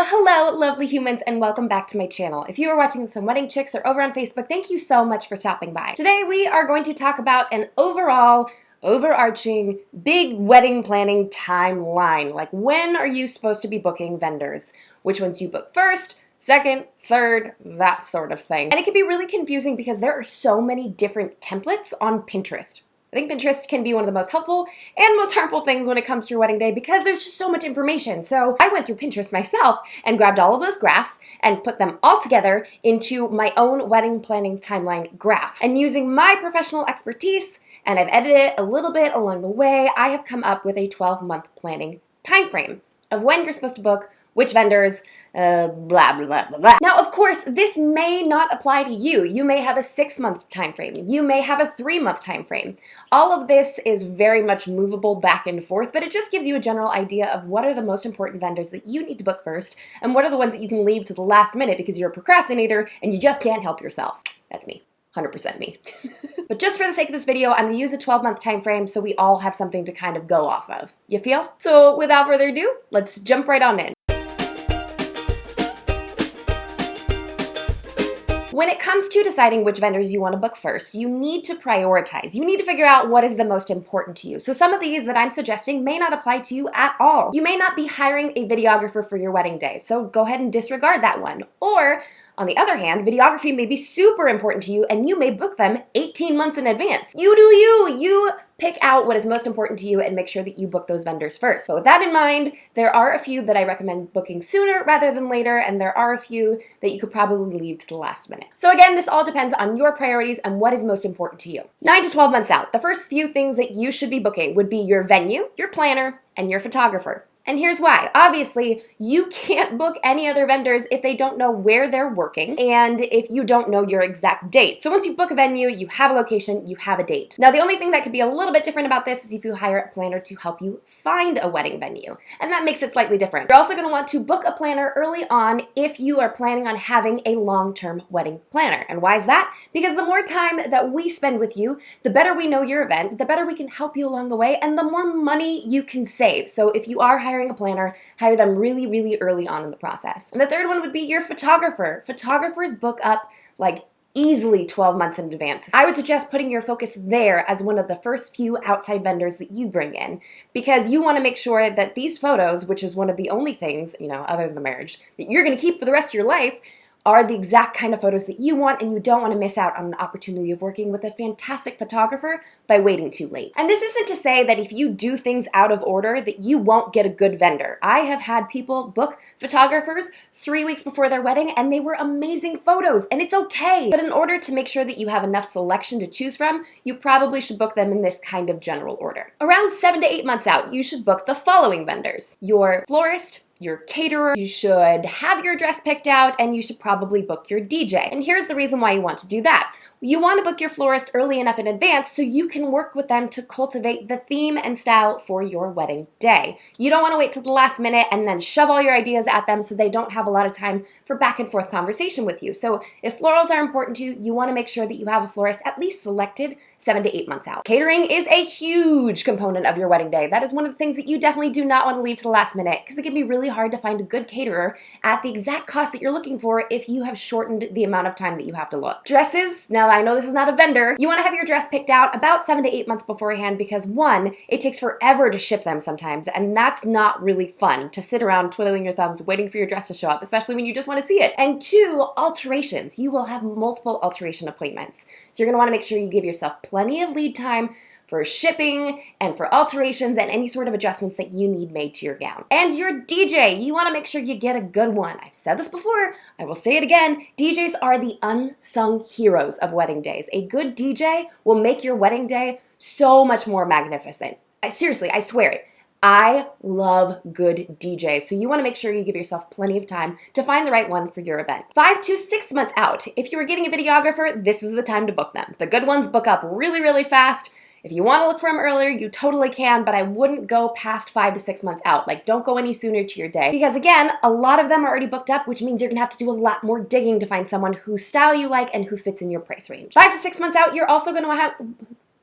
Well, hello, lovely humans, and welcome back to my channel. If you are watching this on Wedding Chicks or over on Facebook, thank you so much for stopping by. Today, we are going to talk about an overarching, big wedding planning timeline. Like, when are you supposed to be booking vendors? Which ones do you book first, second, third, that sort of thing. And it can be really confusing because there are so many different templates on Pinterest. I think Pinterest can be one of the most helpful and most harmful things when it comes to your wedding day because there's just so much information. So I went through Pinterest myself and grabbed all of those graphs and put them all together into my own wedding planning timeline graph. And using my professional expertise, and I've edited it a little bit along the way, I have come up with a 12-month planning time frame of when you're supposed to book which vendors, blah, blah, blah, blah, blah. Now, of course, this may not apply to you. You may have a 6-month time frame. You may have a 3-month time frame. All of this is very much movable back and forth, but it just gives you a general idea of what are the most important vendors that you need to book first, and what are the ones that you can leave to the last minute because you're a procrastinator and you just can't help yourself. That's me. 100% me. But just for the sake of this video, I'm gonna use a 12-month time frame so we all have something to kind of go off of. You feel? So without further ado, let's jump right on in. When it comes to deciding which vendors you want to book first, you need to prioritize. You need to figure out what is the most important to you. So some of these that I'm suggesting may not apply to you at all. You may not be hiring a videographer for your wedding day, so go ahead and disregard that one. Or, on the other hand, videography may be super important to you and you may book them 18 months in advance. You do you! You pick out what is most important to you and make sure that you book those vendors first. But with that in mind, there are a few that I recommend booking sooner rather than later, and there are a few that you could probably leave to the last minute. So again, this all depends on your priorities and what is most important to you. 9 to 12 months out, the first few things that you should be booking would be your venue, your planner, and your photographer. And here's why. Obviously, you can't book any other vendors if they don't know where they're working and if you don't know your exact date. So once you book a venue, you have a location, you have a date. Now, the only thing that could be a little bit different about this is if you hire a planner to help you find a wedding venue. And that makes it slightly different. You're also going to want to book a planner early on if you are planning on having a long-term wedding planner. And why is that? Because the more time that we spend with you, the better we know your event, the better we can help you along the way, and the more money you can save. So if you are hiring a planner, hire them really early on in the process. And the third one would be your photographer. Photographers book up like easily 12 months in advance. I would suggest putting your focus there as one of the first few outside vendors that you bring in, because you want to make sure that these photos, which is one of the only things, other than the marriage, that you're going to keep for the rest of your life, are the exact kind of photos that you want, and you don't want to miss out on an opportunity of working with a fantastic photographer by waiting too late. And this isn't to say that if you do things out of order that you won't get a good vendor. I have had people book photographers 3 weeks before their wedding and they were amazing photos, and it's okay. But in order to make sure that you have enough selection to choose from, you probably should book them in this kind of general order. Around 7 to 8 months out, you should book the following vendors: your florist, your caterer, you should have your dress picked out, and you should probably book your DJ. And here's the reason why you want to do that. You want to book your florist early enough in advance so you can work with them to cultivate the theme and style for your wedding day. You don't want to wait till the last minute and then shove all your ideas at them so they don't have a lot of time for back and forth conversation with you. So if florals are important to you, you want to make sure that you have a florist at least selected 7 to 8 months out. Catering is a huge component of your wedding day. That is one of the things that you definitely do not want to leave to the last minute, because it can be really hard to find a good caterer at the exact cost that you're looking for if you have shortened the amount of time that you have to look. Dresses, now I know this is not a vendor, you want to have your dress picked out about 7 to 8 months beforehand because, one, it takes forever to ship them sometimes, and that's not really fun to sit around twiddling your thumbs waiting for your dress to show up, especially when you just want to see it. And two, alterations. You will have multiple alteration appointments. So you're going to want to make sure you give yourself plenty of lead time for shipping and for alterations and any sort of adjustments that you need made to your gown. And your DJ, you want to make sure you get a good one. I've said this before, I will say it again, DJs are the unsung heroes of wedding days. A good DJ will make your wedding day so much more magnificent. Seriously, I swear it. I love good DJs, so you want to make sure you give yourself plenty of time to find the right one for your event. 5 to 6 months out, if you were getting a videographer, this is the time to book them. The good ones book up really fast. If you want to look for them earlier, you totally can, but I wouldn't go past 5 to 6 months out. Like, don't go any sooner to your day. Because again, a lot of them are already booked up, which means you're gonna have to do a lot more digging to find someone whose style you like and who fits in your price range. 5 to 6 months out, you're also gonna have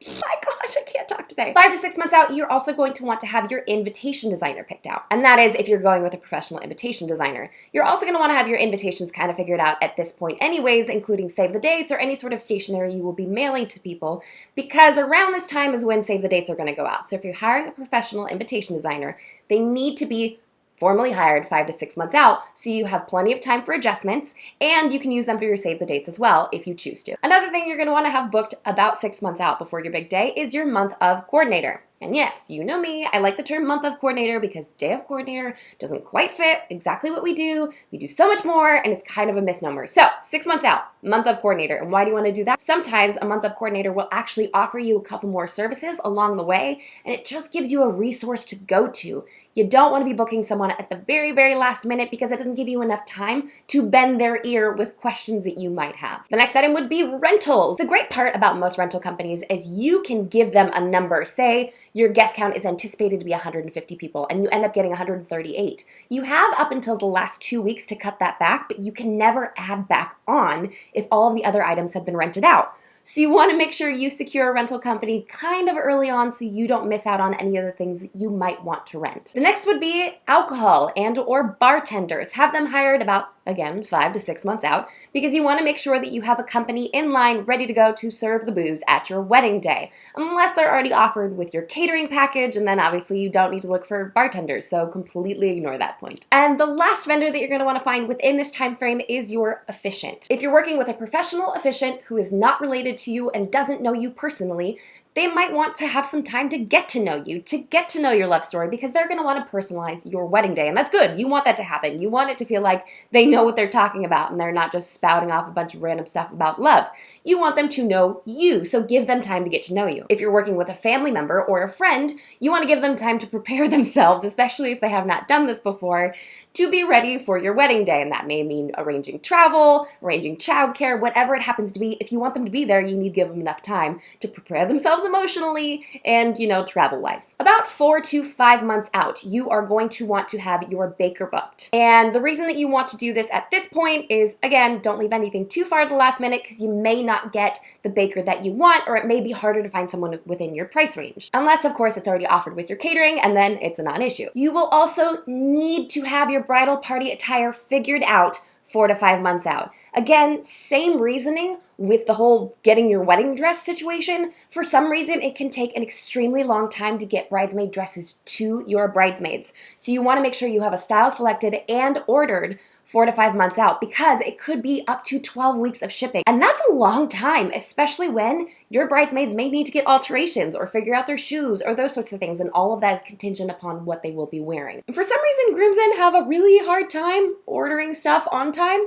My gosh, I can't talk today. 5 to 6 months out, you're also going to want to have your invitation designer picked out. And that is if you're going with a professional invitation designer. You're also going to want to have your invitations kind of figured out at this point anyways, including save the dates or any sort of stationery you will be mailing to people, because around this time is when save the dates are going to go out. So if you're hiring a professional invitation designer, they need to be formally hired 5 to 6 months out, so you have plenty of time for adjustments, and you can use them for your save the dates as well if you choose to. Another thing you're going to want to have booked about 6 months out before your big day is your month of coordinator. And yes, you know me, I like the term month of coordinator because day of coordinator doesn't quite fit exactly what we do. We do so much more, and it's kind of a misnomer. So 6 months out, month of coordinator. And why do you want to do that? Sometimes a month of coordinator will actually offer you a couple more services along the way, and it just gives you a resource to go to. You don't want to be booking someone at the very, very last minute because it doesn't give you enough time to bend their ear with questions that you might have. The next item would be rentals. The great part about most rental companies is you can give them a number. Say your guest count is anticipated to be 150 people and you end up getting 138. You have up until the last 2 weeks to cut that back, but you can never add back on if all of the other items have been rented out. So you want to make sure you secure a rental company kind of early on so you don't miss out on any of the things that you might want to rent. The next would be alcohol and or bartenders. Have them hired about, again, 5 to 6 months out because you want to make sure that you have a company in line ready to go to serve the booze at your wedding day. Unless they're already offered with your catering package, and then obviously you don't need to look for bartenders, so completely ignore that point. And the last vendor that you're going to want to find within this time frame is your officiant. If you're working with a professional officiant who is not related to you and doesn't know you personally, they might want to have some time to get to know you, to get to know your love story, because they're going to want to personalize your wedding day. And that's good. You want that to happen. You want it to feel like they know what they're talking about and they're not just spouting off a bunch of random stuff about love. You want them to know you, so give them time to get to know you. If you're working with a family member or a friend, you want to give them time to prepare themselves, especially if they have not done this before, to be ready for your wedding day. And that may mean arranging travel, arranging childcare, whatever it happens to be. If you want them to be there, you need to give them enough time to prepare themselves emotionally and, travel-wise. About 4 to 5 months out, you are going to want to have your baker booked. And the reason that you want to do this at this point is, again, don't leave anything too far to the last minute because you may not get the baker that you want, or it may be harder to find someone within your price range. Unless, of course, it's already offered with your catering, and then it's a non-issue. You will also need to have your bridal party attire figured out 4 to 5 months out. Again, same reasoning with the whole getting your wedding dress situation. For some reason, it can take an extremely long time to get bridesmaid dresses to your bridesmaids. So you want to make sure you have a style selected and ordered 4 to 5 months out, because it could be up to 12 weeks of shipping. And that's a long time, especially when your bridesmaids may need to get alterations or figure out their shoes or those sorts of things, and all of that is contingent upon what they will be wearing. And for some reason, groomsmen have a really hard time ordering stuff on time.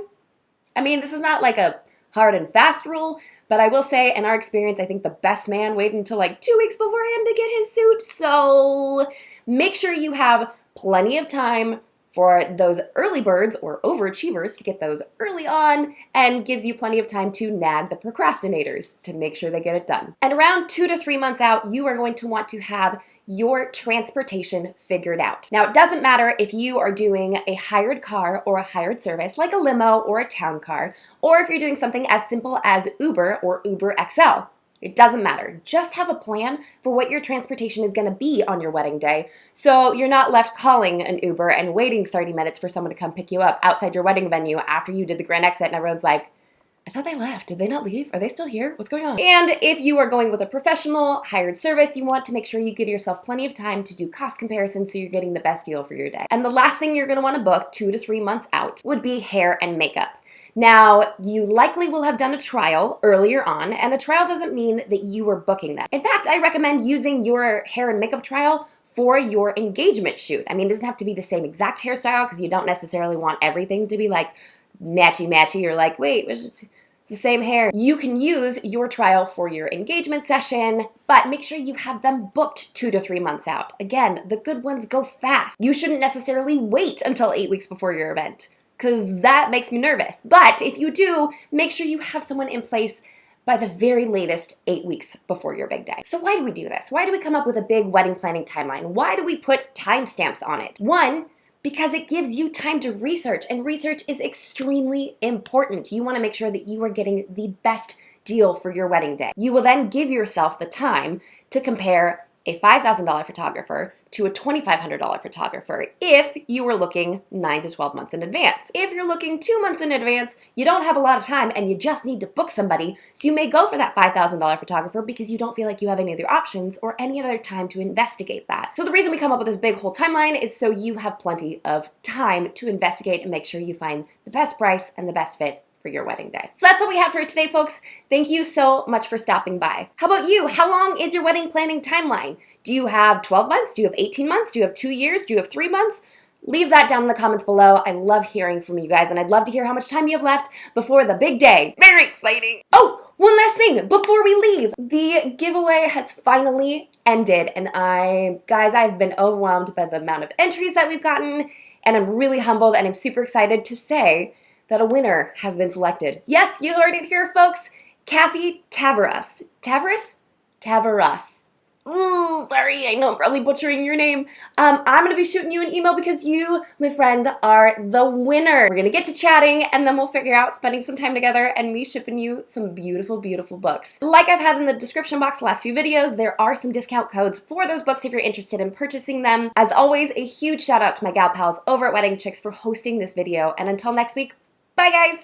I mean, this is not like a hard and fast rule, but I will say, in our experience, I think the best man waited until like 2 weeks beforehand to get his suit. So make sure you have plenty of time for those early birds or overachievers to get those early on, and gives you plenty of time to nag the procrastinators to make sure they get it done. And around 2 to 3 months out, you are going to want to have your transportation figured out. Now, it doesn't matter if you are doing a hired car or a hired service like a limo or a town car, or if you're doing something as simple as Uber or Uber XL. It doesn't matter. Just have a plan for what your transportation is going to be on your wedding day, so you're not left calling an Uber and waiting 30 minutes for someone to come pick you up outside your wedding venue after you did the grand exit and everyone's like, I thought they left. Did they not leave? Are they still here? What's going on? And if you are going with a professional hired service, you want to make sure you give yourself plenty of time to do cost comparisons so you're getting the best deal for your day. And the last thing you're going to want to book 2 to 3 months out would be hair and makeup. Now, you likely will have done a trial earlier on, and a trial doesn't mean that you were booking them. In fact, I recommend using your hair and makeup trial for your engagement shoot. I mean, it doesn't have to be the same exact hairstyle because you don't necessarily want everything to be like matchy-matchy. You're like, wait, it's the same hair. You can use your trial for your engagement session, but make sure you have them booked 2 to 3 months out. Again, the good ones go fast. You shouldn't necessarily wait until 8 weeks before your event, because that makes me nervous. But if you do, make sure you have someone in place by the very latest 8 weeks before your big day. So why do we do this? Why do we come up with a big wedding planning timeline? Why do we put timestamps on it? One, because it gives you time to research, and research is extremely important. You want to make sure that you are getting the best deal for your wedding day. You will then give yourself the time to compare a $5,000 photographer to a $2,500 photographer if you were looking 9 to 12 months in advance. If you're looking 2 months in advance, you don't have a lot of time and you just need to book somebody, so you may go for that $5,000 photographer because you don't feel like you have any other options or any other time to investigate that. So the reason we come up with this big whole timeline is so you have plenty of time to investigate and make sure you find the best price and the best fit for your wedding day. So that's all we have for today, folks. Thank you so much for stopping by. How about you? How long is your wedding planning timeline? Do you have 12 months? Do you have 18 months? Do you have 2 years? Do you have 3 months? Leave that down in the comments below. I love hearing from you guys, and I'd love to hear how much time you have left before the big day. Very exciting. Oh, one last thing before we leave. The giveaway has finally ended, and I've been overwhelmed by the amount of entries that we've gotten, and I'm really humbled, and I'm super excited to say that a winner has been selected. Yes, you heard it here, folks. Kathy Taveras. Taveras. Ooh, sorry, I know I'm probably butchering your name. I'm gonna be shooting you an email because you, my friend, are the winner. We're gonna get to chatting and then we'll figure out spending some time together and me shipping you some beautiful, beautiful books. Like I've had in the description box the last few videos, there are some discount codes for those books if you're interested in purchasing them. As always, a huge shout out to my gal pals over at Wedding Chicks for hosting this video. And until next week, bye guys!